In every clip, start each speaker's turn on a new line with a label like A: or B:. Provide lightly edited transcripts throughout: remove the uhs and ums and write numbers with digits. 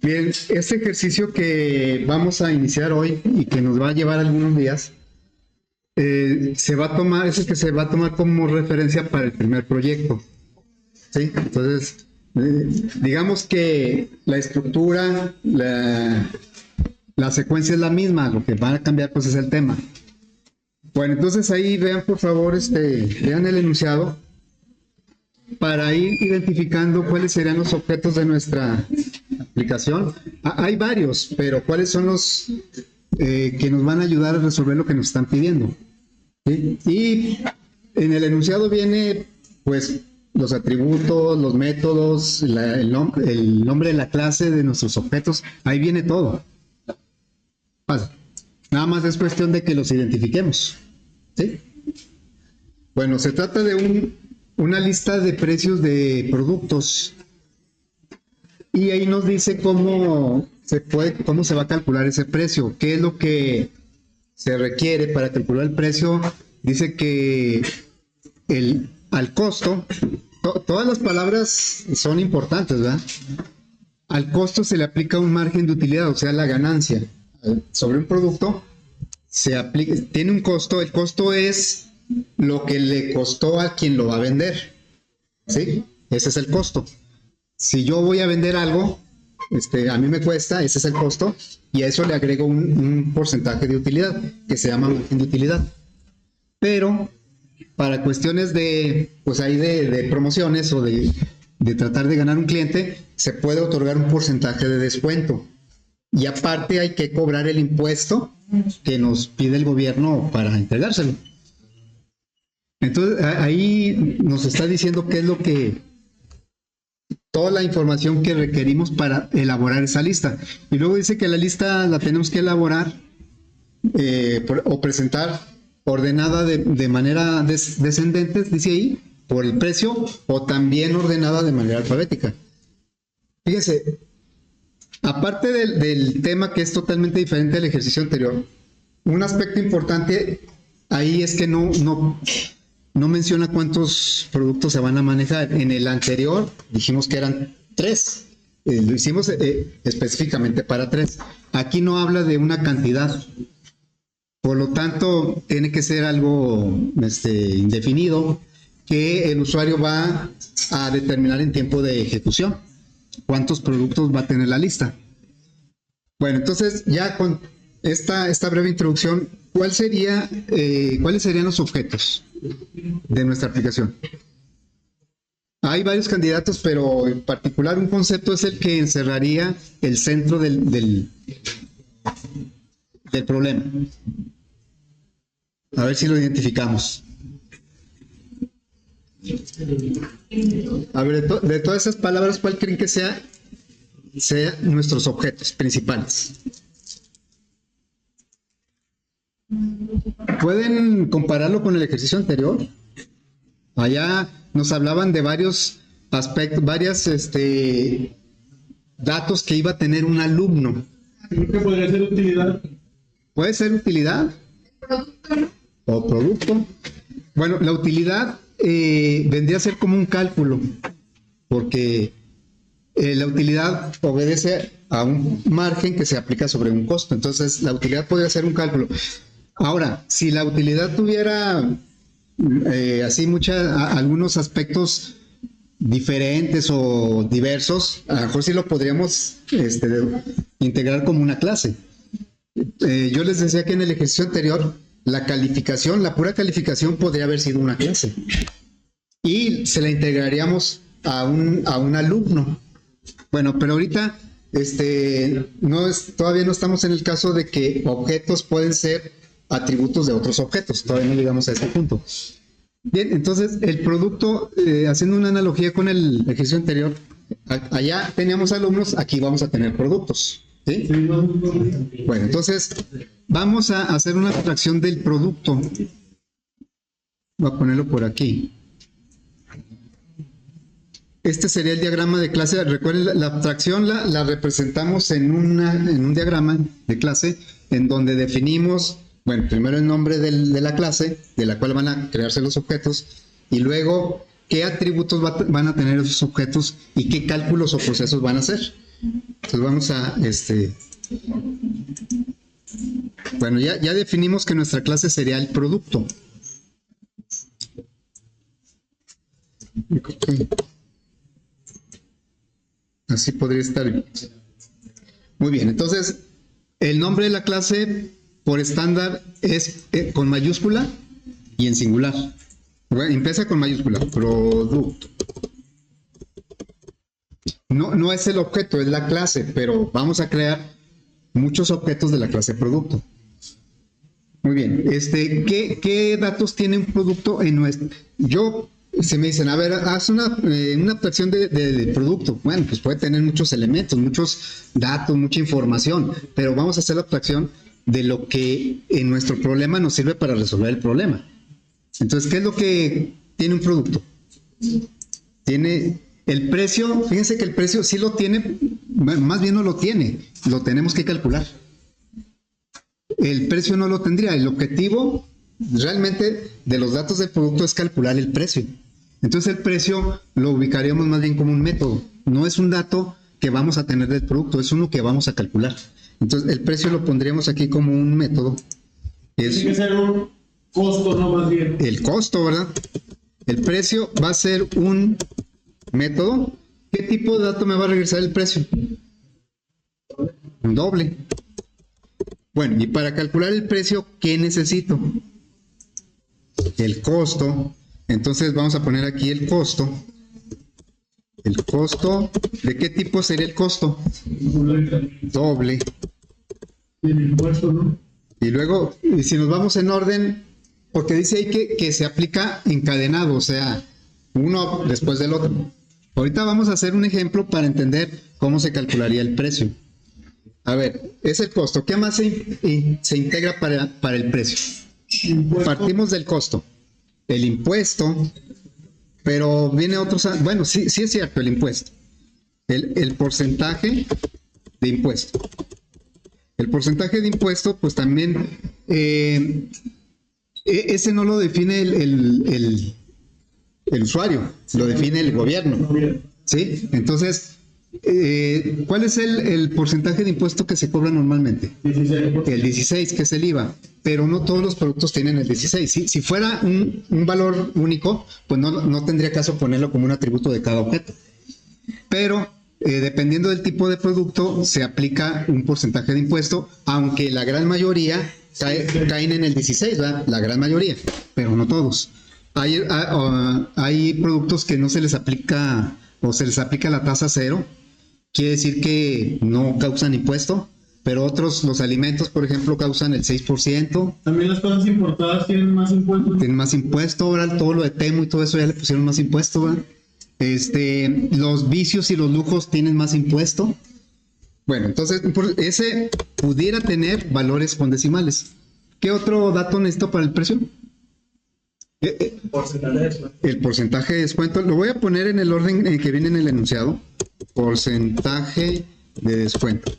A: Bien, este ejercicio que vamos a iniciar hoy y que nos va a llevar algunos días, se va a tomar, es el que se va a tomar como referencia para el primer proyecto. ¿Sí? Entonces, digamos que la estructura, la secuencia es la misma, lo que va a cambiar pues es el tema. Bueno, entonces ahí vean por favor, vean el enunciado para ir identificando cuáles serían los objetos de nuestra aplicación. Hay varios, pero cuáles son los que nos van a ayudar a resolver lo que nos están pidiendo. ¿Sí? Y en el enunciado viene pues los atributos, los métodos, el nombre de la clase de nuestros objetos, ahí viene todo. Pasa. Nada más es cuestión de que los identifiquemos. ¿Sí? Bueno, se trata de una lista de precios de productos y ahí nos dice cómo se va a calcular ese precio, qué es lo que se requiere para calcular el precio. Dice que al costo, todas las palabras son importantes, ¿verdad? Al costo se le aplica un margen de utilidad, o sea, la ganancia sobre un producto tiene un costo. El costo es lo que le costó a quien lo va a vender, ¿sí? Ese es el costo. Si yo voy a vender algo, a mí me cuesta, ese es el costo, y a eso le agrego un porcentaje de utilidad, que se llama margen de utilidad. Pero para cuestiones pues ahí de promociones o de tratar de ganar un cliente, se puede otorgar un porcentaje de descuento. Y aparte hay que cobrar el impuesto que nos pide el gobierno para entregárselo. Entonces ahí nos está diciendo qué es lo que, toda la información que requerimos para elaborar esa lista. Y luego dice que la lista la tenemos que elaborar o presentar ordenada de manera descendente, dice ahí, por el precio, o también ordenada de manera alfabética. Fíjense, aparte del tema que es totalmente diferente al ejercicio anterior, un aspecto importante ahí es que no menciona cuántos productos se van a manejar. En el anterior dijimos que eran 3. Lo hicimos específicamente para 3. Aquí no habla de una cantidad. Por lo tanto, tiene que ser algo indefinido que el usuario va a determinar en tiempo de ejecución. ¿Cuántos productos va a tener la lista? Bueno, entonces ya con esta breve introducción, ¿cuáles serían los objetos de nuestra aplicación? Hay varios candidatos, pero en particular un concepto es el que encerraría el centro del problema. A ver si lo identificamos. A ver, de todas esas palabras, ¿cuál creen que sea nuestros objetos principales? ¿Pueden compararlo con el ejercicio anterior? Allá nos hablaban de varios aspectos, datos que iba a tener un alumno.
B: Creo que podría ser utilidad.
A: ¿Puede ser utilidad? O producto. Bueno, la utilidad vendría a ser como un cálculo, porque la utilidad obedece a un margen que se aplica sobre un costo. Entonces, la utilidad podría ser un cálculo. Ahora, si la utilidad tuviera algunos aspectos diferentes o diversos, a lo mejor sí lo podríamos integrar como una clase. Yo les decía que en el ejercicio anterior, la pura calificación podría haber sido una clase. Y se la integraríamos a un alumno. Bueno, pero ahorita todavía no estamos en el caso de que objetos pueden ser atributos de otros objetos. Todavía no llegamos a este punto. Bien, entonces el producto, haciendo una analogía con el ejercicio anterior, allá teníamos alumnos, aquí vamos a tener productos. ¿Sí? Bueno, entonces vamos a hacer una abstracción del producto. Voy a ponerlo por aquí. Este sería el diagrama de clase. Recuerden, la abstracción la representamos en un diagrama de clase en donde definimos, bueno, primero el nombre de la clase, de la cual van a crearse los objetos, y luego qué atributos van a tener esos objetos y qué cálculos o procesos van a hacer. Entonces vamos a, bueno, ya definimos que nuestra clase sería el producto. Ok. Así podría estar bien. Muy bien, entonces el nombre de la clase por estándar es con mayúscula y en singular. Bueno, empieza con mayúscula, producto. No es el objeto, es la clase, pero vamos a crear muchos objetos de la clase producto. Muy bien, ¿qué datos tiene un producto en nuestro? Se me dicen, a ver, haz una abstracción de producto. Bueno, pues puede tener muchos elementos, muchos datos, mucha información, pero vamos a hacer la abstracción de lo que en nuestro problema nos sirve para resolver el problema. Entonces, ¿qué es lo que tiene un producto? Tiene el precio, fíjense que el precio sí lo tiene, bueno, más bien no lo tiene, lo tenemos que calcular. El precio no lo tendría, el objetivo realmente de los datos del producto es calcular el precio. Entonces el precio lo ubicaríamos más bien como un método, no es un dato que vamos a tener del producto, es uno que vamos a calcular. Entonces el precio lo pondríamos aquí como un método.
B: Tiene que ser un costo, no más bien.
A: El costo, ¿verdad? El precio va a ser un método. ¿Qué tipo de dato me va a regresar el precio? Un doble. Bueno, y para calcular el precio, ¿qué necesito? El costo. Entonces vamos a poner aquí el costo. El costo, ¿de qué tipo sería el costo? Doble.
B: Y el impuesto, ¿no?
A: Y luego, si nos vamos en orden, porque dice ahí que se aplica encadenado, o sea, uno después del otro. Ahorita vamos a hacer un ejemplo para entender cómo se calcularía el precio. A ver, es el costo. ¿Qué más se integra para el precio?
B: Impuesto.
A: Partimos del costo. El impuesto, pero viene otro... Bueno, sí es cierto, el impuesto. El porcentaje de impuesto. El porcentaje de impuesto, pues también... ese no lo define el usuario, lo define el gobierno. ¿Sí? Entonces... ¿cuál es el porcentaje de impuesto que se cobra normalmente?
B: 16%.
A: El 16, que es el IVA, pero no todos los productos tienen el 16. Si fuera un valor único, pues no tendría caso ponerlo como un atributo de cada objeto. Pero dependiendo del tipo de producto, se aplica un porcentaje de impuesto, aunque la gran mayoría caen en el 16, ¿verdad? La gran mayoría, pero no todos. Hay productos que no se les aplica o se les aplica la tasa cero. Quiere decir que no causan impuesto, pero otros, los alimentos, por ejemplo, causan el 6%.
B: También las cosas importadas tienen más impuestos.
A: Tienen más impuesto, ahora todo lo de Temu y todo eso ya le pusieron más impuesto, ¿verdad? Los vicios y los lujos tienen más impuesto. Bueno, entonces ese pudiera tener valores con decimales. ¿Qué otro dato necesito para el precio?
B: Porcentaje de descuento.
A: El porcentaje de descuento, lo voy a poner en el orden en que viene en el enunciado. Porcentaje de descuento.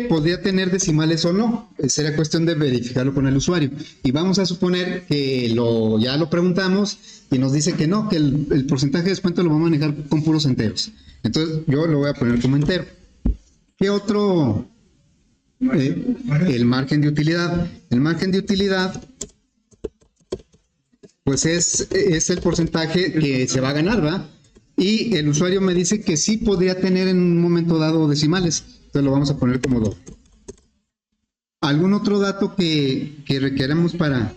A: Podría tener decimales o no, sería cuestión de verificarlo con el usuario. Y vamos a suponer que ya lo preguntamos y nos dice que no, que el porcentaje de descuento lo vamos a manejar con puros enteros. Entonces yo lo voy a poner como entero. ¿Qué otro? El margen de utilidad. El margen de utilidad, pues es el porcentaje que se va a ganar, ¿verdad? Y el usuario me dice que sí podría tener en un momento dado decimales. Entonces lo vamos a poner como doble. ¿Algún otro dato que requeramos para...?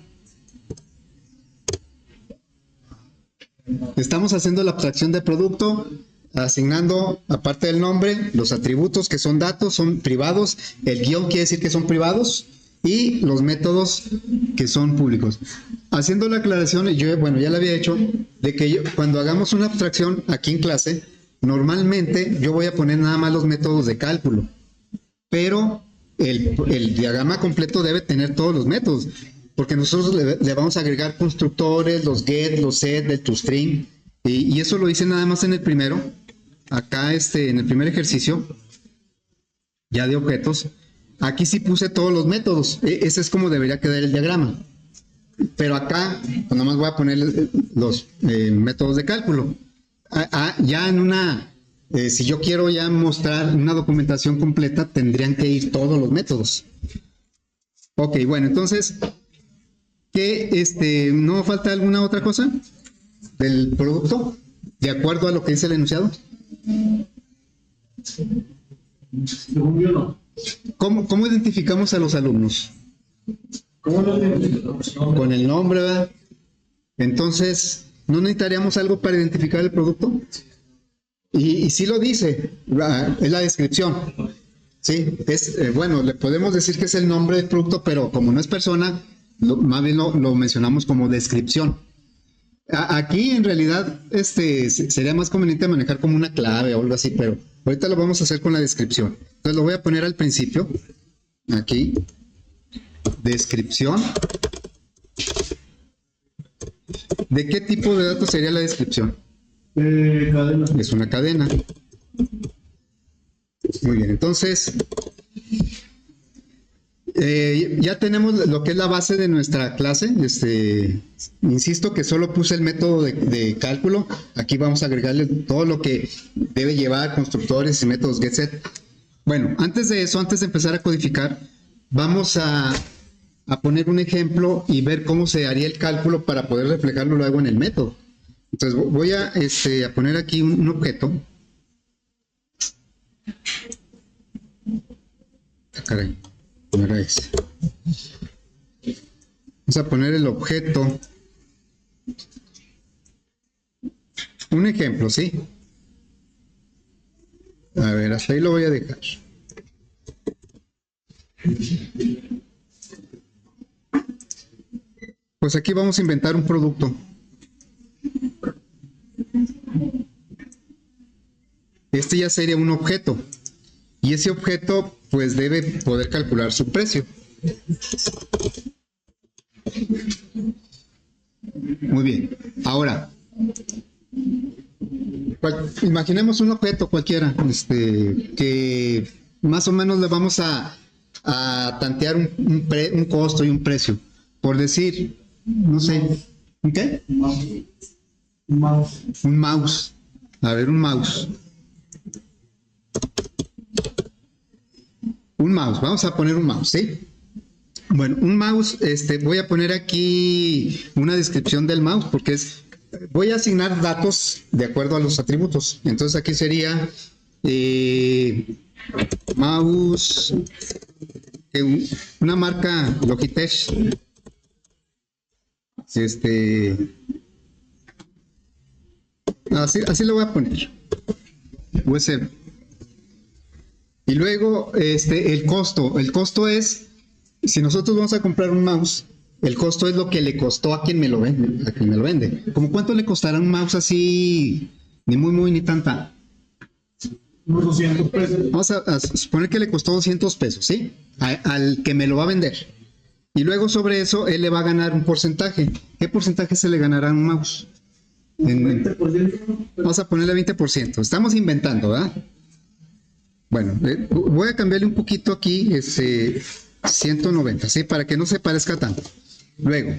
A: Estamos haciendo la abstracción de producto, asignando, aparte del nombre, los atributos que son datos, son privados. El guión quiere decir que son privados. Y los métodos que son públicos. Haciendo la aclaración, ya la había hecho, de que cuando hagamos una abstracción aquí en clase, normalmente yo voy a poner nada más los métodos de cálculo, pero el diagrama completo debe tener todos los métodos, porque nosotros le vamos a agregar constructores, los get, los set, el toString, y eso lo hice nada más en el primero, acá en el primer ejercicio, ya de objetos. Aquí sí puse todos los métodos. Ese es como debería quedar el diagrama. Pero acá, pues nomás voy a poner los métodos de cálculo. Ya en una Si yo quiero ya mostrar una documentación completa, tendrían que ir todos los métodos. Ok, bueno, entonces, ¿qué, no falta alguna otra cosa del producto? ¿De acuerdo a lo que dice el enunciado?
B: Según yo no.
A: ¿Cómo identificamos a los alumnos?
B: ¿Cómo lo identificamos?
A: Con el nombre, ¿verdad? Entonces, ¿no necesitaríamos algo para identificar el producto? Y sí lo dice, es la descripción. Sí, bueno, le podemos decir que es el nombre del producto, pero como no es persona, más bien lo mencionamos como descripción. Aquí en realidad sería más conveniente manejar como una clave o algo así, pero ahorita lo vamos a hacer con la descripción. Entonces lo voy a poner al principio, aquí, descripción. ¿De qué tipo de datos sería la descripción?
B: Cadena.
A: Es una cadena. Muy bien, entonces ya tenemos lo que es la base de nuestra clase. Insisto que solo puse el método de cálculo. Aquí vamos a agregarle todo lo que debe llevar constructores y métodos getSet. Bueno, antes de eso, antes de empezar a codificar, vamos a poner un ejemplo y ver cómo se haría el cálculo para poder reflejarlo luego en el método. Entonces voy a poner aquí un objeto. Caray, no era ese. Vamos a poner el objeto. Un ejemplo, ¿sí? A ver, hasta ahí lo voy a dejar. Pues aquí vamos a inventar un producto. Este ya sería un objeto. Y ese objeto, pues, debe poder calcular su precio. Muy bien. Ahora, imaginemos un objeto cualquiera, que más o menos le vamos a tantear un costo y un precio. Por decir, no sé, ¿un qué?
B: Un mouse.
A: Un mouse. A ver, un mouse. Un mouse, vamos a poner un mouse, ¿sí? Bueno, un mouse, voy a poner aquí una descripción del mouse porque voy a asignar datos de acuerdo a los atributos. Entonces aquí sería mouse, una marca Logitech. Así lo voy a poner. USB. Y luego, el costo es, si nosotros vamos a comprar un mouse, el costo es lo que le costó a quien me lo vende. ¿Cómo cuánto le costará un mouse así, ni muy, ni tanta?
B: Unos 200 pesos.
A: Vamos a suponer que le costó 200 pesos, ¿sí? Al que me lo va a vender. Y luego sobre eso, él le va a ganar un porcentaje. ¿Qué porcentaje se le ganará a un mouse?
B: 20%.
A: Vamos a ponerle 20%. Estamos inventando, ¿verdad? Bueno, voy a cambiarle un poquito aquí, 190, ¿sí? Para que no se parezca tanto. Luego,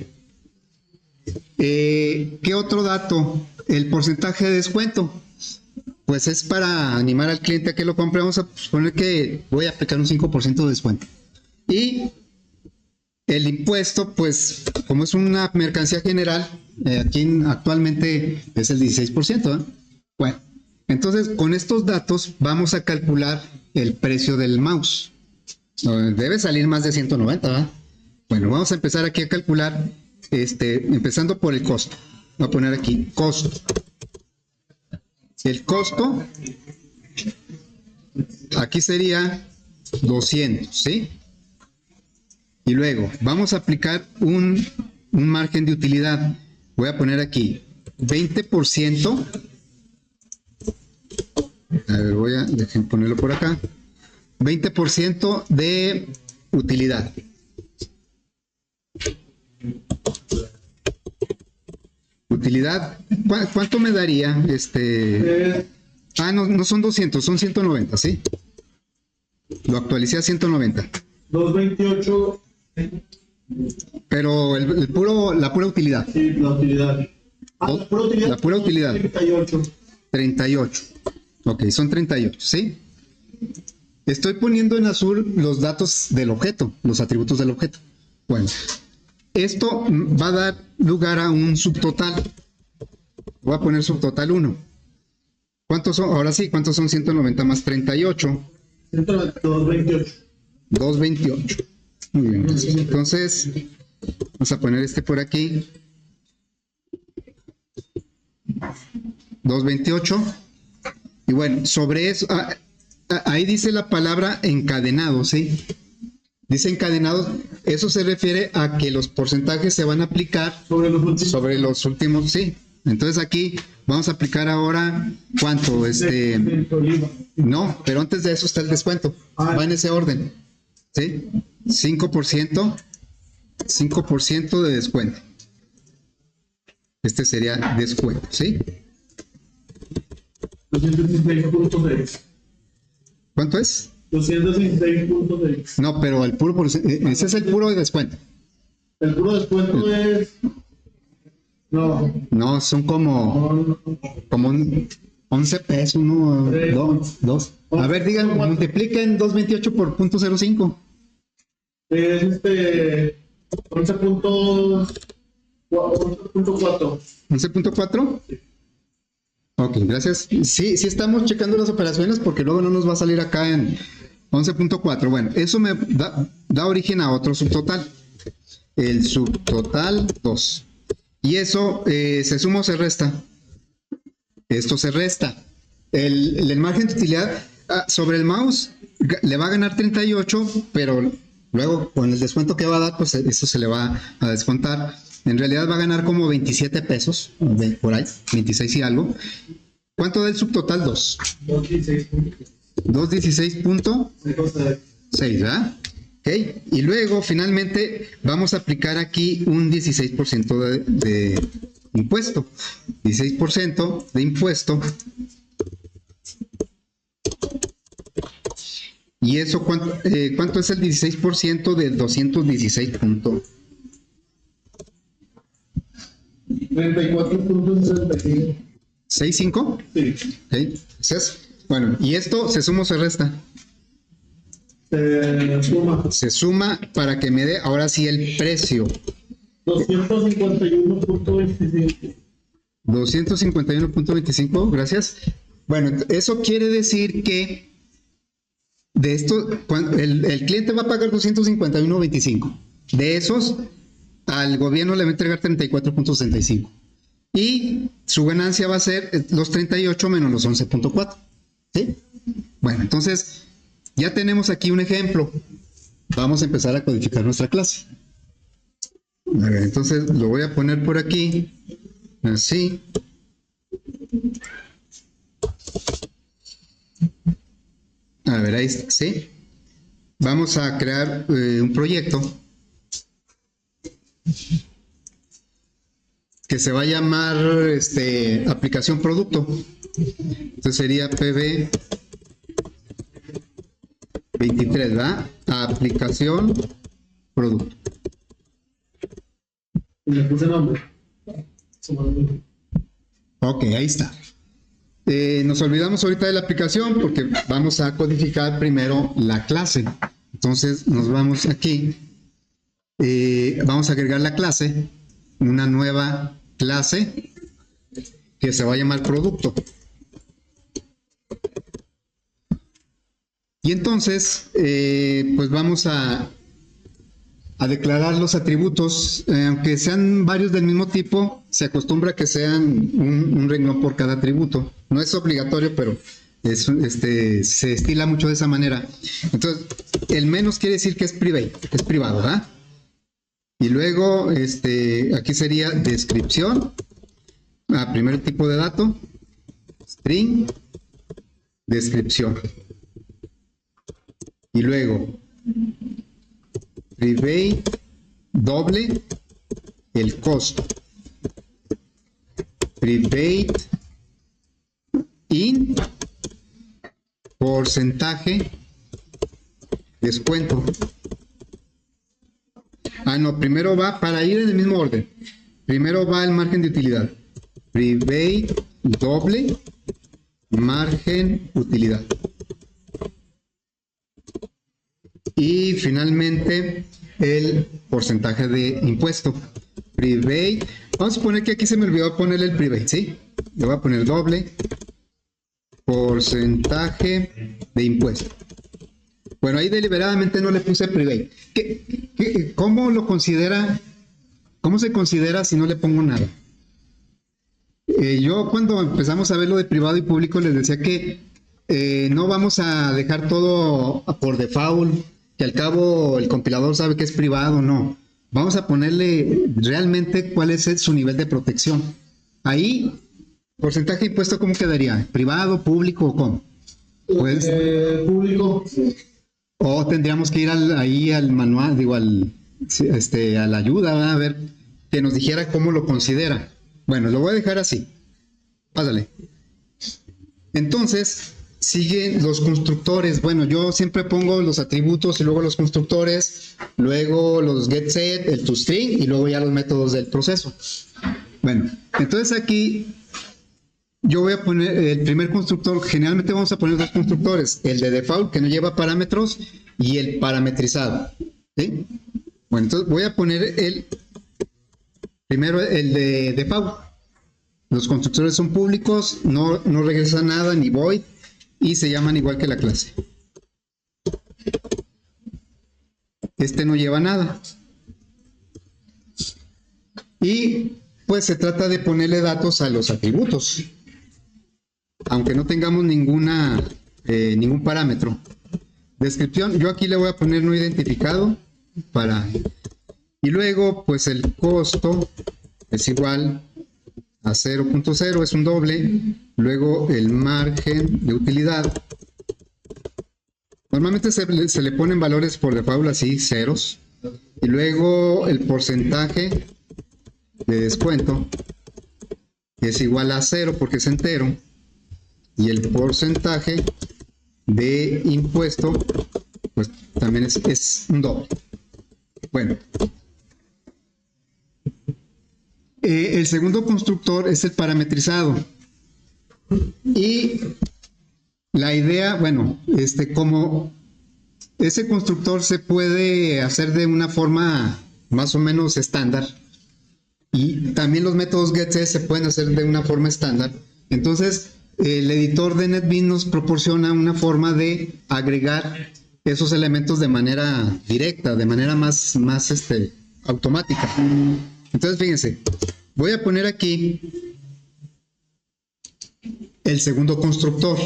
A: ¿qué otro dato? El porcentaje de descuento. Pues es para animar al cliente a que lo compre. Vamos a suponer que voy a aplicar un 5% de descuento. Y el impuesto, pues, como es una mercancía general, aquí actualmente es el 16%, ¿eh? Bueno. Entonces, con estos datos vamos a calcular el precio del mouse. Debe salir más de 190, ¿verdad? Bueno, vamos a empezar aquí a calcular, empezando por el costo. Voy a poner aquí costo. El costo, aquí sería 200, ¿sí? Y luego, vamos a aplicar un margen de utilidad. Voy a poner aquí 20%. A ver, dejen ponerlo por acá. 20% de utilidad. Utilidad, ¿cuánto me daría? No son 200, son 190, ¿sí? Lo actualicé a 190.
B: 228.
A: Pero la pura utilidad.
B: Sí, la utilidad. La pura utilidad.
A: La pura utilidad.
B: 38.
A: 38. Ok, son 38, ¿sí? Estoy poniendo en azul los datos del objeto, los atributos del objeto. Bueno, esto va a dar lugar a un subtotal. Voy a poner subtotal 1. ¿Cuántos son? Ahora sí, ¿cuántos son 190 más 38?
B: 228.
A: 228. Muy bien. Entonces, vamos a poner este por aquí. 228. Y bueno, sobre eso, ahí dice la palabra encadenado, ¿sí? Dice encadenado, eso se refiere a que los porcentajes se van a aplicar sobre los últimos, sí. Entonces aquí vamos a aplicar ahora, ¿cuánto? No, pero antes de eso está el descuento. Va en ese orden, ¿sí? 5%, 5% de descuento. Este sería descuento, ¿sí?
B: 216.6.
A: ¿Cuánto es?
B: 216.6.
A: No, pero el puro, ese es el puro de descuento.
B: El puro descuento es...
A: No, son como 11 pesos, uno, dos. A ver, digan, multipliquen 228 por 0.05.
B: Es 11.4.
A: 11.4. Ok, gracias. Sí, estamos checando las operaciones porque luego no nos va a salir acá en 11.4. Bueno, eso me da origen a otro subtotal. El subtotal 2. Y eso se suma o se resta. Esto se resta. El margen de utilidad sobre el mouse le va a ganar 38, pero luego con el descuento que va a dar, pues eso se le va a descontar. En realidad va a ganar como 27 pesos, por ahí, 26 y algo. ¿Cuánto da el subtotal 2? 216.6, ¿verdad? Okay. Y luego, finalmente, vamos a aplicar aquí un 16% de impuesto. 16% de impuesto. ¿Y eso cuánto es el 16% de 216 puntos?
B: 34.65.
A: ¿6.5?
B: Sí.
A: Okay. Bueno, ¿y esto se suma o se resta?
B: Suma.
A: Se suma para que me dé ahora sí el precio.
B: 251.25.
A: 251.25, gracias. Bueno, eso quiere decir que de esto, el cliente va a pagar 251.25. De esos, al gobierno le va a entregar 34.65. Y su ganancia va a ser los 38 menos los 11.4. ¿Sí? Bueno, entonces ya tenemos aquí un ejemplo. Vamos a empezar a codificar nuestra clase. A ver, entonces lo voy a poner por aquí. Así. A ver, ahí está, ¿sí? Vamos a crear un proyecto que se va a llamar aplicación producto. Entonces sería PB 23, ¿verdad? Aplicación producto.
B: Le puse nombre.
A: Ok, ahí está. Nos olvidamos ahorita de la aplicación porque vamos a codificar primero la clase. Entonces nos vamos aquí. Vamos a agregar la clase, una nueva clase que se va a llamar producto. Y entonces, pues vamos a declarar los atributos, aunque sean varios del mismo tipo, se acostumbra a que sean un renglón por cada atributo. No es obligatorio, pero se estila mucho de esa manera. Entonces, el menos quiere decir que es privado, ¿verdad? Y luego, aquí sería descripción. Primer tipo de dato, string, descripción. Y luego, private doble el costo. Private in porcentaje descuento. No, primero va, para ir en el mismo orden, primero va el margen de utilidad. Private doble margen utilidad. Y finalmente el porcentaje de impuesto. Private. Vamos a poner que aquí se me olvidó ponerle el private, ¿sí? Le voy a poner doble. Porcentaje de impuesto. Bueno, ahí deliberadamente no le puse private. ¿Cómo lo considera? ¿Cómo se considera si no le pongo nada? Yo cuando empezamos a ver lo de privado y público les decía que no vamos a dejar todo por default, que al cabo el compilador sabe que es privado, no. Vamos a ponerle realmente cuál es su nivel de protección. Ahí, porcentaje de impuesto, ¿cómo quedaría? ¿Privado, público o cómo? Pues,
B: Público.
A: o tendríamos que ir ahí al manual, digo, a la ayuda, ¿verdad? A ver, que nos dijera cómo lo considera. Bueno, lo voy a dejar así. Pásale. Entonces, siguen los constructores. Bueno, yo siempre pongo los atributos y luego los constructores, luego los getSet, el toString y luego ya los métodos del proceso. Bueno, entonces aquí yo voy a poner el primer constructor. Generalmente vamos a poner dos constructores, el de default que no lleva parámetros y el parametrizado, ¿sí? Bueno, entonces voy a poner primero el de default. Los constructores son públicos, no regresan nada ni void y se llaman igual que la clase. Este no lleva nada. Y pues se trata de ponerle datos a los atributos, aunque no tengamos ningún parámetro. Descripción, yo aquí le voy a poner no identificado y luego pues el costo es igual a 0.0, es un doble, luego el margen de utilidad. Normalmente se le ponen valores por default así, ceros, y luego el porcentaje de descuento es igual a 0 porque es entero, y el porcentaje de impuesto pues también es un doble. Bueno, el segundo constructor es el parametrizado y la idea, bueno, como ese constructor se puede hacer de una forma más o menos estándar y también los métodos getSet se pueden hacer de una forma estándar. Entonces el editor de NetBeans nos proporciona una forma de agregar esos elementos de manera directa, de manera más automática. Entonces fíjense, voy a poner aquí el segundo constructor,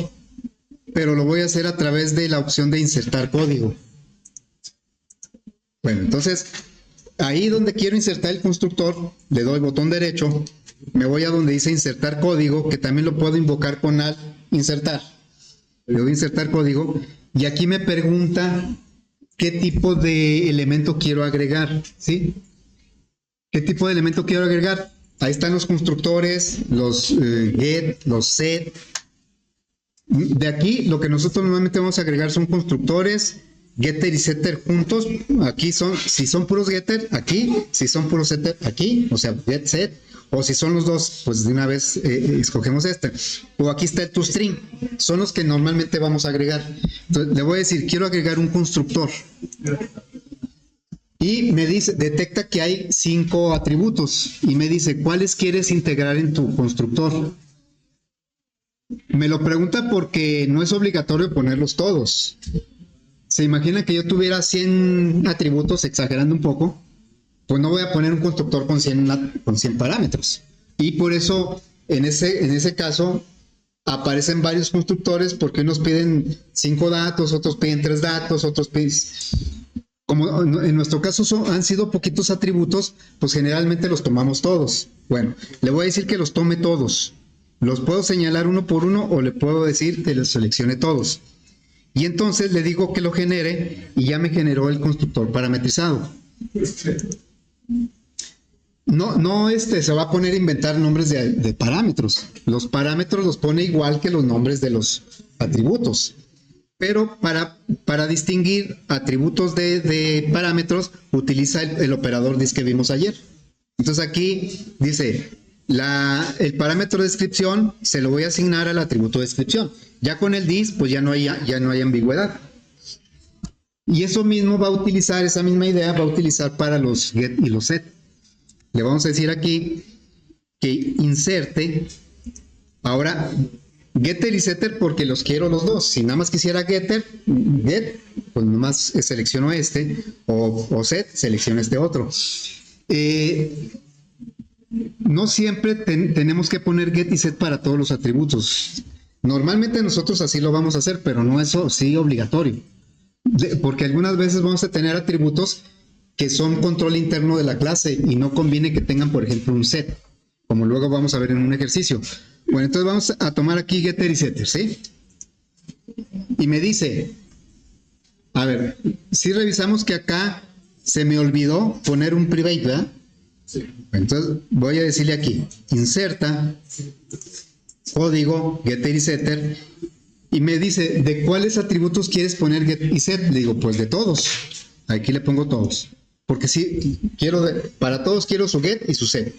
A: pero lo voy a hacer a través de la opción de insertar código. Bueno, entonces ahí donde quiero insertar el constructor, le doy botón derecho, me voy a donde dice insertar código, que también lo puedo invocar con al insertar. Le doy insertar código y aquí me pregunta qué tipo de elemento quiero agregar, ¿sí? ¿Qué tipo de elemento quiero agregar? Ahí están los constructores, los get, los set. De aquí lo que nosotros normalmente vamos a agregar son constructores, getter y setter juntos. Aquí si son puros getter, aquí, si son puros setter, aquí, o sea, get, set. O si son los dos, pues de una vez escogemos este. O aquí está el toString. Son los que normalmente vamos a agregar. Entonces, le voy a decir, quiero agregar un constructor. Y me dice, detecta que hay 5 atributos. Y me dice, ¿cuáles quieres integrar en tu constructor? Me lo pregunta porque no es obligatorio ponerlos todos. Se imagina que yo tuviera 100 atributos, exagerando un poco. Pues no voy a poner un constructor con 100 parámetros. Y por eso, en ese caso, aparecen varios constructores porque unos piden 5 datos, otros piden 3 datos, otros piden... Como en nuestro caso han sido poquitos atributos, pues generalmente los tomamos todos. Bueno, le voy a decir que los tome todos. Los puedo señalar uno por uno o le puedo decir que los seleccione todos. Y entonces le digo que lo genere y ya me generó el constructor parametrizado. No se va a poner a inventar nombres de parámetros. Los parámetros los pone igual que los nombres de los atributos. Pero para distinguir atributos de parámetros, utiliza el operador disk que vimos ayer. Entonces aquí dice, El parámetro de descripción se lo voy a asignar al atributo de descripción. Ya con el this, pues ya no hay ambigüedad. Y eso mismo va a utilizar, esa misma idea va a utilizar para los get y los set. Le vamos a decir aquí que inserte ahora getter y setter porque los quiero los dos. Si nada más quisiera get, pues nomás selecciono este, o set, selecciono este otro. No siempre tenemos que poner get y set para todos los atributos. Normalmente nosotros así lo vamos a hacer, pero no es sí obligatorio. Porque algunas veces vamos a tener atributos que son control interno de la clase y no conviene que tengan, por ejemplo, un set, como luego vamos a ver en un ejercicio. Bueno, entonces vamos a tomar aquí getter y setter, ¿sí? Y me dice, a ver, si revisamos que acá se me olvidó poner un private, ¿verdad? Sí. Entonces voy a decirle aquí, inserta, código, getter y setter, y me dice, ¿de cuáles atributos quieres poner get y set? Le digo, pues de todos. Aquí le pongo todos. Porque sí, para todos quiero su get y su set.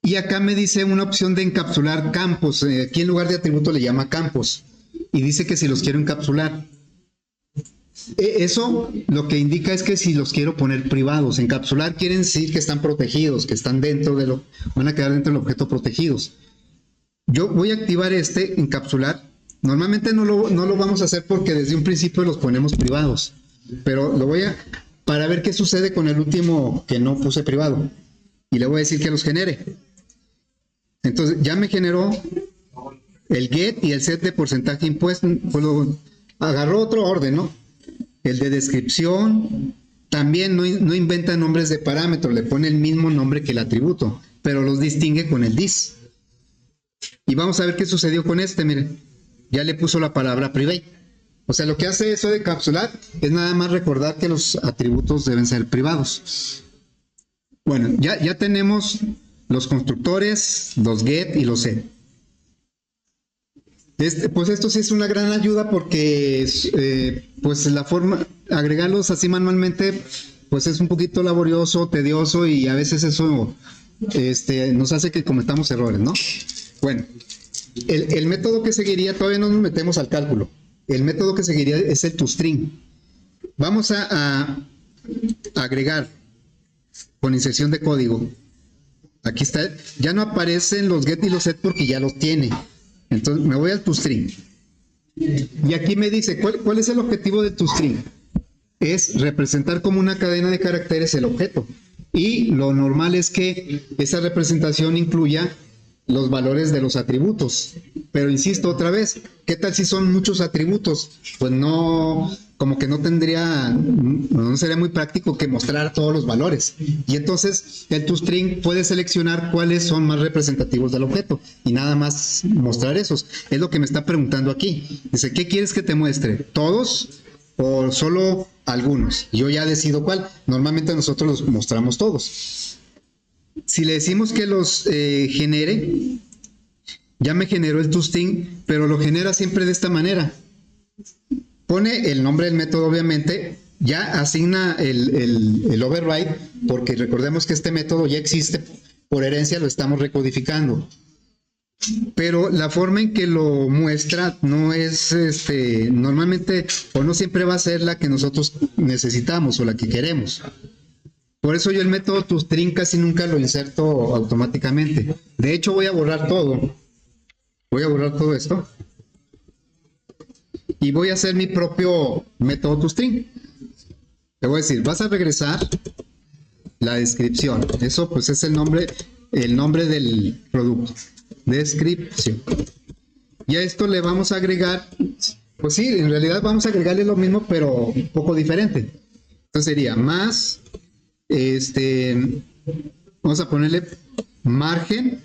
A: Y acá me dice una opción de encapsular campos. Aquí en lugar de atributo le llama campos. Y dice que si los quiero encapsular. Eso lo que indica es que si los quiero poner privados. Encapsular quiere decir que están protegidos, que están van a quedar dentro del objeto protegidos. Yo voy a activar encapsular. Normalmente no lo vamos a hacer porque desde un principio los ponemos privados. Pero lo voy a, para ver qué sucede con el último que no puse privado. Y le voy a decir que los genere. Entonces ya me generó el get y el set de porcentaje impuesto. Pues agarró otro orden, ¿no? El de descripción también no inventa nombres de parámetros, le pone el mismo nombre que el atributo, pero los distingue con el this. Y vamos a ver qué sucedió con miren. Ya le puso la palabra private. O sea, lo que hace eso de capsular es nada más recordar que los atributos deben ser privados. Bueno, ya tenemos los constructores, los get y los set. Pues esto sí es una gran ayuda porque pues la forma, agregarlos así manualmente, pues es un poquito laborioso, tedioso y a veces eso nos hace que cometamos errores, ¿no? Bueno, el método que seguiría, todavía no nos metemos al cálculo. El método que seguiría es el toString. Vamos a agregar con inserción de código. Aquí está, ya no aparecen los get y los set porque ya los tiene. Entonces me voy al toString. Y aquí me dice, ¿cuál es el objetivo de toString? Es representar como una cadena de caracteres el objeto. Y lo normal es que esa representación incluya los valores de los atributos. Pero insisto otra vez, ¿qué tal si son muchos atributos? Pues no, como que no sería muy práctico que mostrar todos los valores. Y entonces el toString puede seleccionar cuáles son más representativos del objeto y nada más mostrar esos. Es lo que me está preguntando aquí. Dice, ¿qué quieres que te muestre? ¿Todos o solo algunos? Yo ya decido cuál. Normalmente nosotros los mostramos todos. Si le decimos que los genere, ya me generó el toString, pero lo genera siempre de esta manera. Pone el nombre del método, obviamente, ya asigna el override, porque recordemos que este método ya existe, por herencia lo estamos recodificando. Pero la forma en que lo muestra no es, normalmente, o no siempre va a ser la que nosotros necesitamos o la que queremos. Por eso yo el método toString casi nunca lo inserto automáticamente. De hecho voy a borrar todo. Voy a borrar todo esto. Y voy a hacer mi propio método toString. Le voy a decir, vas a regresar la descripción. Eso pues es el nombre del producto. Descripción. Y a esto le vamos a agregar, pues sí, en realidad vamos a agregarle lo mismo, pero un poco diferente. Entonces sería más... vamos a ponerle margen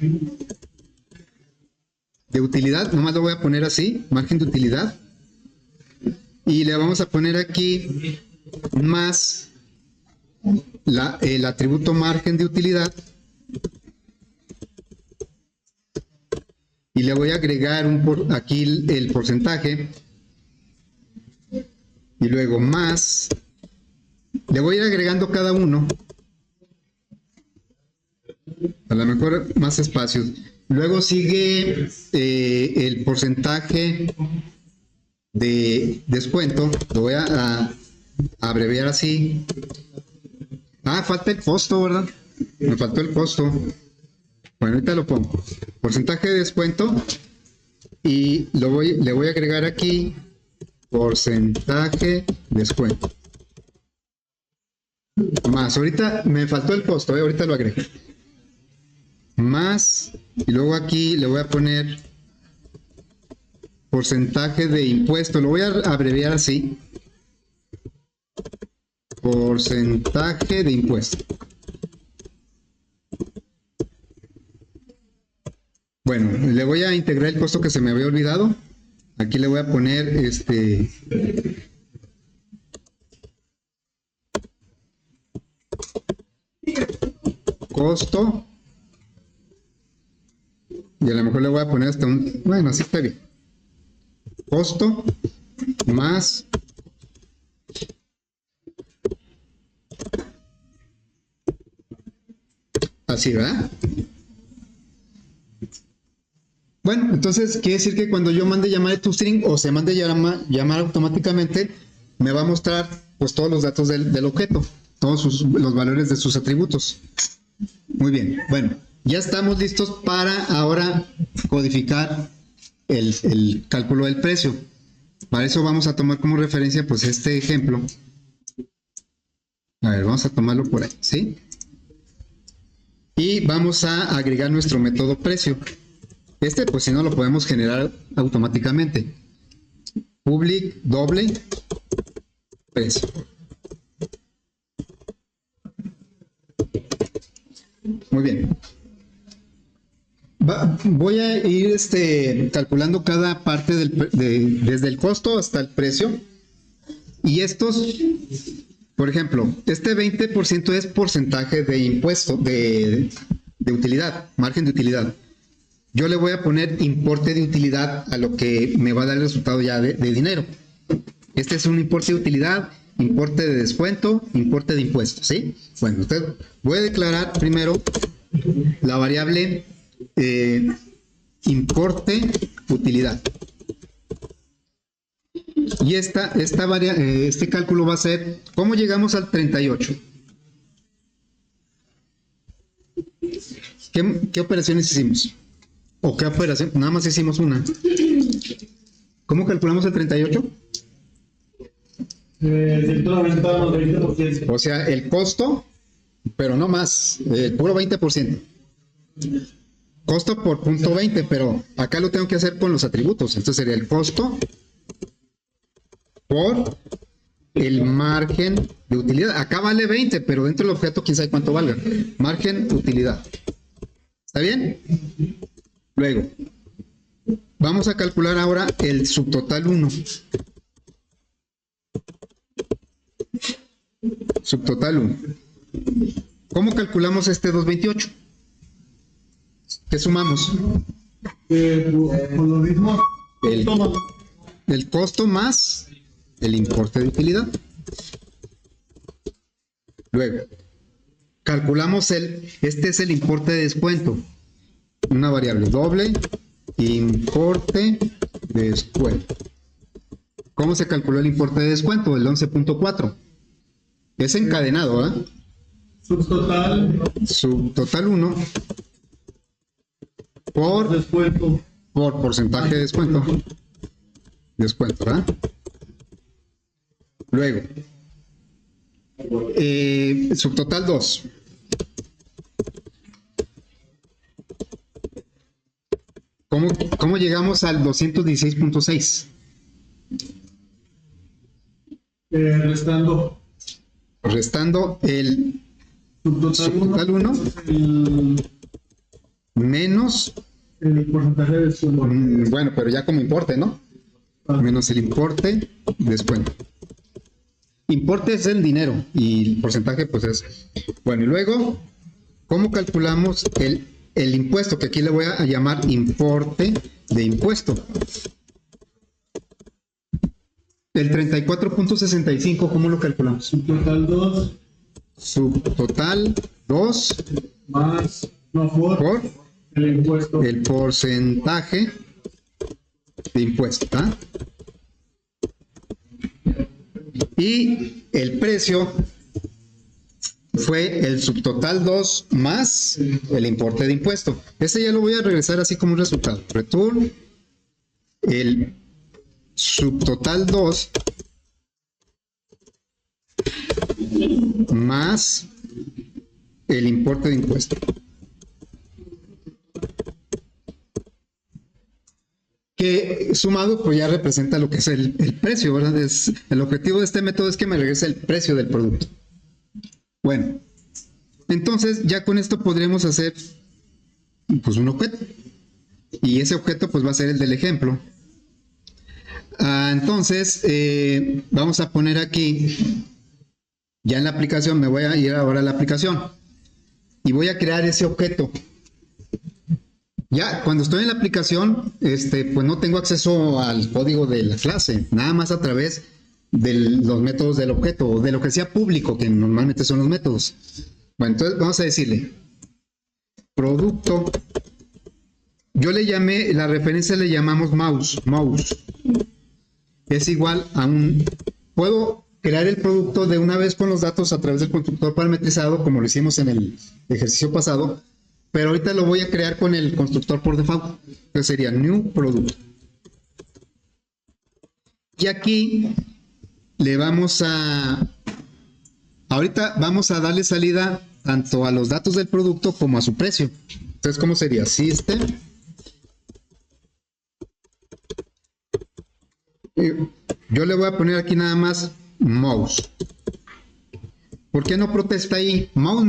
A: de utilidad, nomás lo voy a poner así, margen de utilidad, y le vamos a poner aquí más el atributo margen de utilidad, y le voy a agregar aquí el porcentaje, y luego más. Le voy a ir agregando cada uno. A lo mejor más espacios. Luego sigue el porcentaje de descuento. Lo voy a abreviar así. Ah, falta el costo, ¿verdad? Me faltó el costo. Bueno, ahorita lo pongo. Porcentaje de descuento. Y le voy a agregar aquí porcentaje descuento. Más, ahorita me faltó el costo, ahorita lo agrego. Más, y luego aquí le voy a poner porcentaje de impuesto. Lo voy a abreviar así. Porcentaje de impuesto. Bueno, le voy a integrar el costo que se me había olvidado. Aquí le voy a poner costo. Y a lo mejor le voy a poner hasta un... Bueno, así está bien. Costo más... Así, ¿verdad? Bueno, entonces quiere decir que cuando yo mande llamar a toString o se mande llamar automáticamente, me va a mostrar pues todos los datos del objeto, todos los valores de sus atributos. Muy bien, bueno, ya estamos listos para ahora codificar el cálculo del precio. Para eso vamos a tomar como referencia pues este ejemplo. A ver, vamos a tomarlo por ahí, ¿sí? Y vamos a agregar nuestro método precio. Pues si no lo podemos generar automáticamente. Public doble precio. Muy bien. Voy a ir calculando cada parte desde el costo hasta el precio. Y estos, por ejemplo, este 20% es porcentaje de impuesto, de utilidad, margen de utilidad. Yo le voy a poner importe de utilidad a lo que me va a dar el resultado ya de dinero. Este es un importe de utilidad, importe de descuento, importe de impuestos, ¿sí? Bueno, voy a declarar primero la variable importe utilidad. Y este cálculo va a ser, ¿cómo llegamos al 38? ¿Qué operaciones hicimos? ¿O qué operación? Nada más hicimos una. ¿Cómo calculamos el 38? O sea, el costo, pero no más, el puro 20%. Costo por punto 20, pero acá lo tengo que hacer con los atributos. Entonces sería el costo por el margen de utilidad. Acá vale 20, pero dentro del objeto quién sabe cuánto valga. Margen utilidad. ¿Está bien? Luego, vamos a calcular ahora el subtotal 1. Subtotal 1. ¿Cómo calculamos este 228? ¿Qué sumamos?
B: Por lo mismo,
A: el costo más el importe de utilidad. Luego, calculamos este es el importe de descuento. Una variable doble, importe de descuento. ¿Cómo se calculó el importe de descuento? El 11.4. Es encadenado, ¿verdad? Subtotal 1 por
B: descuento.
A: Por porcentaje de descuento. Descuento, ¿verdad? Luego, subtotal 2. ¿Cómo llegamos al 216.6? Restando el subtotal 1 menos
B: el porcentaje de descuento.
A: Bueno, pero ya como importe, ¿no? Menos el importe descuento. Importe es el dinero y el porcentaje pues es... Bueno, y luego, ¿cómo calculamos el impuesto? Que aquí le voy a llamar importe de impuesto. El 34.65, ¿cómo lo calculamos?
B: Subtotal 2.
A: Subtotal 2
B: Más No, por el impuesto.
A: el porcentaje de impuesto, ¿tá? Y el precio fue el subtotal 2 más el importe de impuesto. Este ya lo voy a regresar así como un resultado. Return el subtotal 2 más el importe de impuesto. Que sumado pues ya representa lo que es el precio, ¿verdad? El objetivo de este método es que me regrese el precio del producto. Bueno, entonces ya con esto podremos hacer pues un objeto. Y ese objeto pues va a ser el del ejemplo. Entonces vamos a poner aquí, ya en la aplicación, me voy a ir ahora a la aplicación. Y voy a crear ese objeto. Ya, cuando estoy en la aplicación, pues no tengo acceso al código de la clase, nada más a través de los métodos del objeto, o de lo que sea público, que normalmente son los métodos. Bueno, entonces vamos a decirle, producto, yo le llamé, la referencia le llamamos mouse, es igual a puedo crear el producto de una vez con los datos a través del constructor parametrizado, como lo hicimos en el ejercicio pasado, pero ahorita lo voy a crear con el constructor por default. Entonces sería new product. Y aquí le vamos ahorita vamos a darle salida tanto a los datos del producto como a su precio. Entonces, ¿cómo sería? System. Yo le voy a poner aquí nada más mouse. ¿Por qué no protesta ahí? Mouse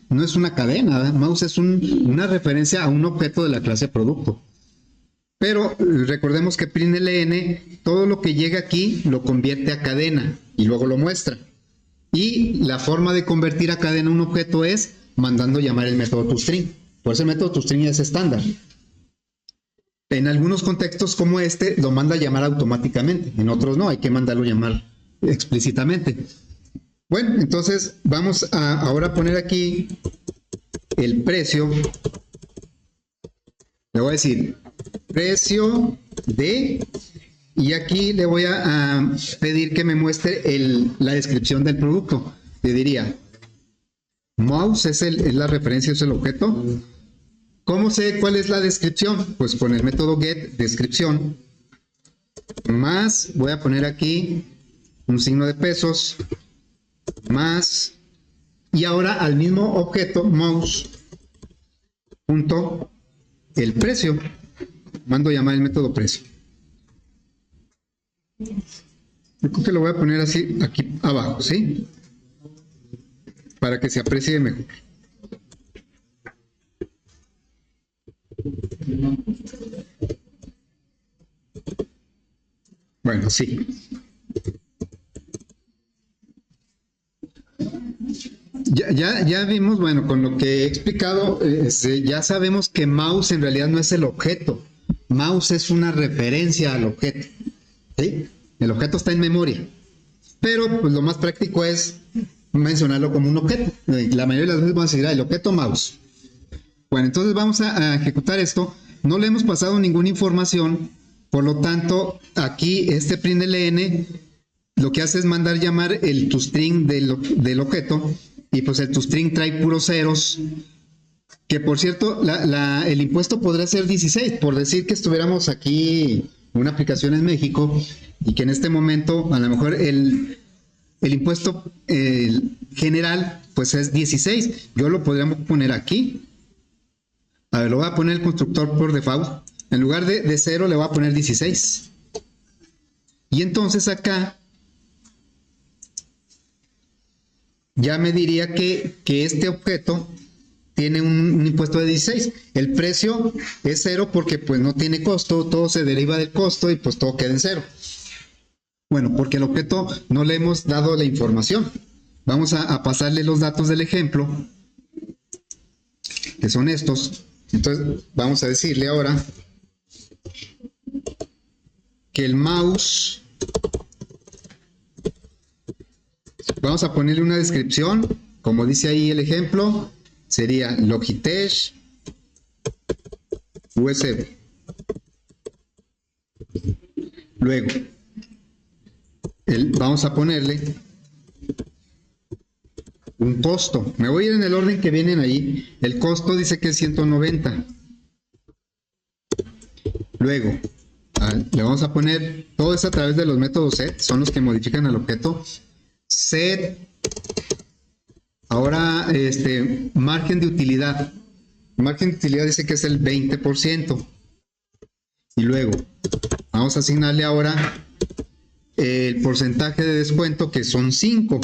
A: no es una cadena, ¿verdad? Mouse es una referencia a un objeto de la clase producto. Pero recordemos que println, todo lo que llega aquí lo convierte a cadena y luego lo muestra. Y la forma de convertir a cadena un objeto es mandando llamar el método toString. Por eso el método toString es estándar. En algunos contextos como este lo manda a llamar automáticamente, en otros no, hay que mandarlo llamar explícitamente. Bueno, entonces vamos a ahora poner aquí el precio. Le voy a decir precio de, y aquí le voy a pedir que me muestre la descripción del producto. Le diría, mouse es la referencia, es el objeto. ¿Cómo sé cuál es la descripción? Pues con el método get descripción más, voy a poner aquí un signo de pesos, más, y ahora al mismo objeto mouse punto el precio, mando a llamar el método precio. Yo creo que lo voy a poner así aquí abajo, ¿sí? Para que se aprecie mejor. Bueno, sí. Ya vimos, bueno, con lo que he explicado, ya sabemos que mouse en realidad no es el objeto. Mouse es una referencia al objeto, ¿sí? El objeto está en memoria. Pero pues lo más práctico es mencionarlo como un objeto. La mayoría de las veces vamos a decir, el objeto mouse. Bueno, entonces vamos a ejecutar esto. No le hemos pasado ninguna información, por lo tanto, aquí este println lo que hace es mandar llamar el toString del objeto, y pues el toString trae puros ceros, que por cierto, el impuesto podría ser 16, por decir que estuviéramos aquí en una aplicación en México, y que en este momento a lo mejor el impuesto general pues es 16. Yo lo podríamos poner aquí. A ver, lo voy a poner el constructor por default. En lugar de 0 le voy a poner 16. Y entonces acá ya me diría que este objeto tiene un impuesto de 16. El precio es 0 porque pues no tiene costo, todo se deriva del costo y pues todo queda en 0. Bueno, porque el objeto no le hemos dado la información. Vamos a pasarle los datos del ejemplo, que son estos. Entonces vamos a decirle ahora que el mouse, vamos a ponerle una descripción, como dice ahí el ejemplo, sería Logitech USB. Luego, vamos a ponerle un costo. Me voy a ir en el orden que vienen ahí. El costo dice que es 190. Luego, le vamos a poner todo eso a través de los métodos set, son los que modifican al objeto. Set. Ahora, margen de utilidad. Margen de utilidad dice que es el 20%. Y luego, vamos a asignarle ahora el porcentaje de descuento, que son 5.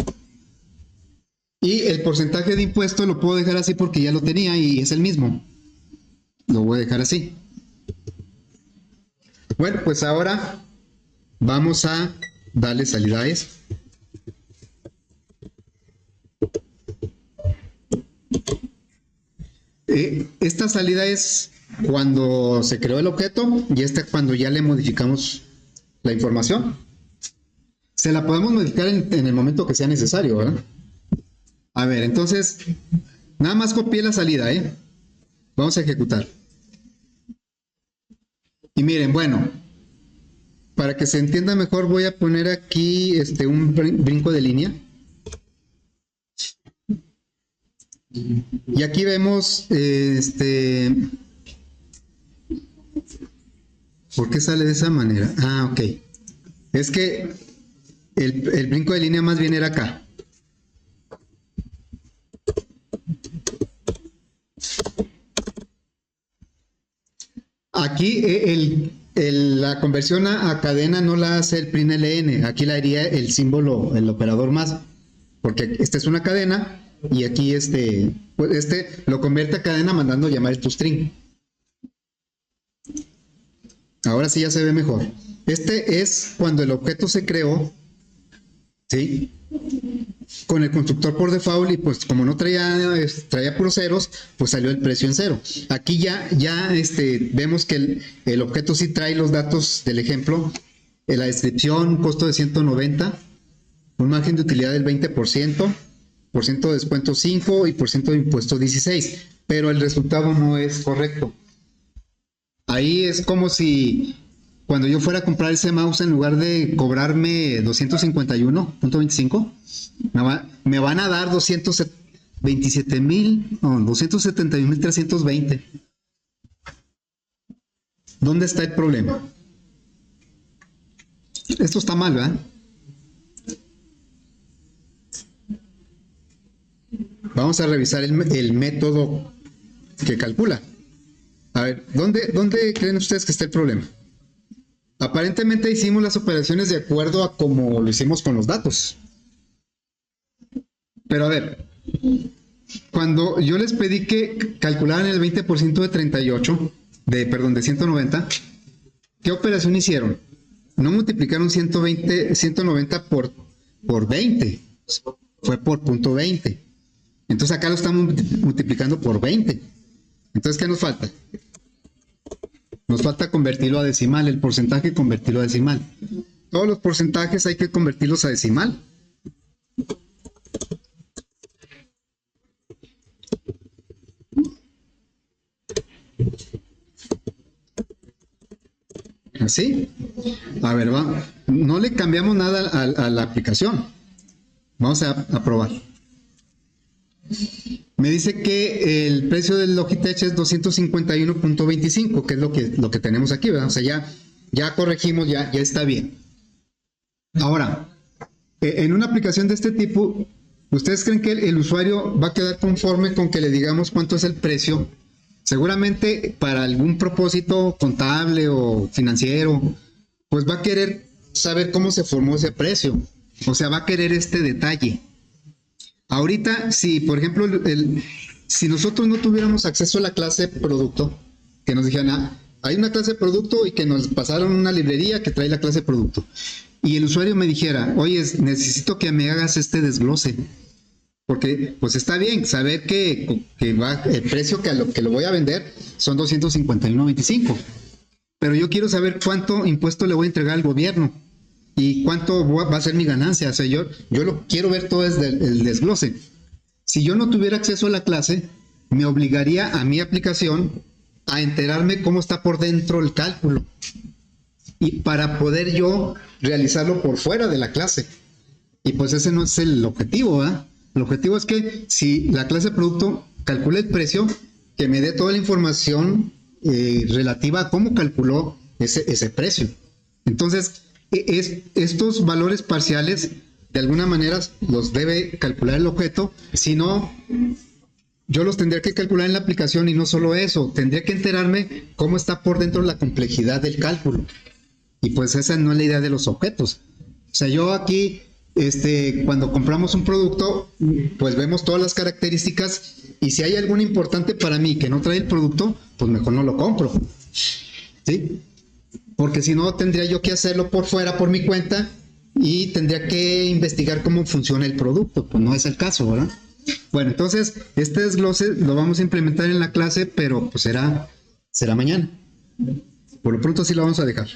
A: Y el porcentaje de impuesto lo puedo dejar así porque ya lo tenía y es el mismo. Lo voy a dejar así. Bueno, pues ahora vamos a darle salida a eso. Esta salida es cuando se creó el objeto y esta cuando ya le modificamos la información. Se la podemos modificar en el momento que sea necesario, ¿verdad? A ver, entonces, nada más copié la salida, ¿eh? Vamos a ejecutar. Y miren, bueno, para que se entienda mejor voy a poner aquí un brinco de línea. Y aquí vemos, ¿por qué sale de esa manera? Ah, ok. Es que el brinco de línea más bien era acá. Aquí la conversión a cadena no la hace el prinln, aquí la haría el símbolo, el operador más, porque esta es una cadena y aquí pues lo convierte a cadena mandando llamar el toString. Ahora sí ya se ve mejor. Este es cuando el objeto se creó, ¿sí? Con el constructor por default y pues como no traía puros ceros, pues salió el precio en 0. Aquí ya vemos que el objeto sí trae los datos del ejemplo, en la descripción, costo de 190, un margen de utilidad del 20%, por ciento de descuento 5 y por ciento de impuesto 16, pero el resultado no es correcto. Ahí es como si cuando yo fuera a comprar ese mouse, en lugar de cobrarme 251.25, me van a dar 271.320. ¿Dónde está el problema? Esto está mal, ¿verdad? Vamos a revisar el método que calcula. A ver, ¿dónde creen ustedes que está el problema? Aparentemente hicimos las operaciones de acuerdo a como lo hicimos con los datos. Pero a ver, cuando yo les pedí que calcularan el 20% de 38, de 190, ¿qué operación hicieron? No multiplicaron 190 por 20, fue por punto 20. Entonces acá lo estamos multiplicando por 20. Entonces, ¿qué nos falta? Nos falta convertirlo a decimal, el porcentaje convertirlo a decimal. Todos los porcentajes hay que convertirlos a decimal. ¿Así? A ver, no le cambiamos nada a la aplicación. Vamos a probar. Me dice que el precio del Logitech es 251.25, que es lo que tenemos aquí, ¿verdad? O sea, ya corregimos, ya está bien. Ahora, en una aplicación de este tipo, ¿ustedes creen que el usuario va a quedar conforme con que le digamos cuánto es el precio? Seguramente para algún propósito contable o financiero, pues va a querer saber cómo se formó ese precio. O sea, va a querer este detalle. Ahorita, si por ejemplo, si nosotros no tuviéramos acceso a la clase producto, que nos dijeran, hay una clase producto y que nos pasaron una librería que trae la clase producto, y el usuario me dijera, oye, necesito que me hagas este desglose, porque pues está bien saber que el precio que lo voy a vender son 251.25, pero yo quiero saber cuánto impuesto le voy a entregar al gobierno y cuánto va a ser mi ganancia. O sea, yo lo quiero ver todo desde el desglose. Si yo no tuviera acceso a la clase, me obligaría a mi aplicación a enterarme cómo está por dentro el cálculo y para poder yo realizarlo por fuera de la clase. Y pues ese no es el objetivo, ¿verdad? El objetivo es que si la clase de producto calcula el precio, que me dé toda la información relativa a cómo calculó ese precio. Entonces, estos valores parciales, de alguna manera, los debe calcular el objeto, si no, yo los tendría que calcular en la aplicación y no solo eso, tendría que enterarme cómo está por dentro la complejidad del cálculo. Y pues esa no es la idea de los objetos. O sea, yo aquí, cuando compramos un producto, pues vemos todas las características y si hay algo importante para mí que no trae el producto, pues mejor no lo compro. ¿Sí? Porque si no, tendría yo que hacerlo por fuera, por mi cuenta, y tendría que investigar cómo funciona el producto. Pues no es el caso, ¿verdad? Bueno, entonces, este desglose lo vamos a implementar en la clase, pero pues será mañana. Por lo pronto sí lo vamos a dejar.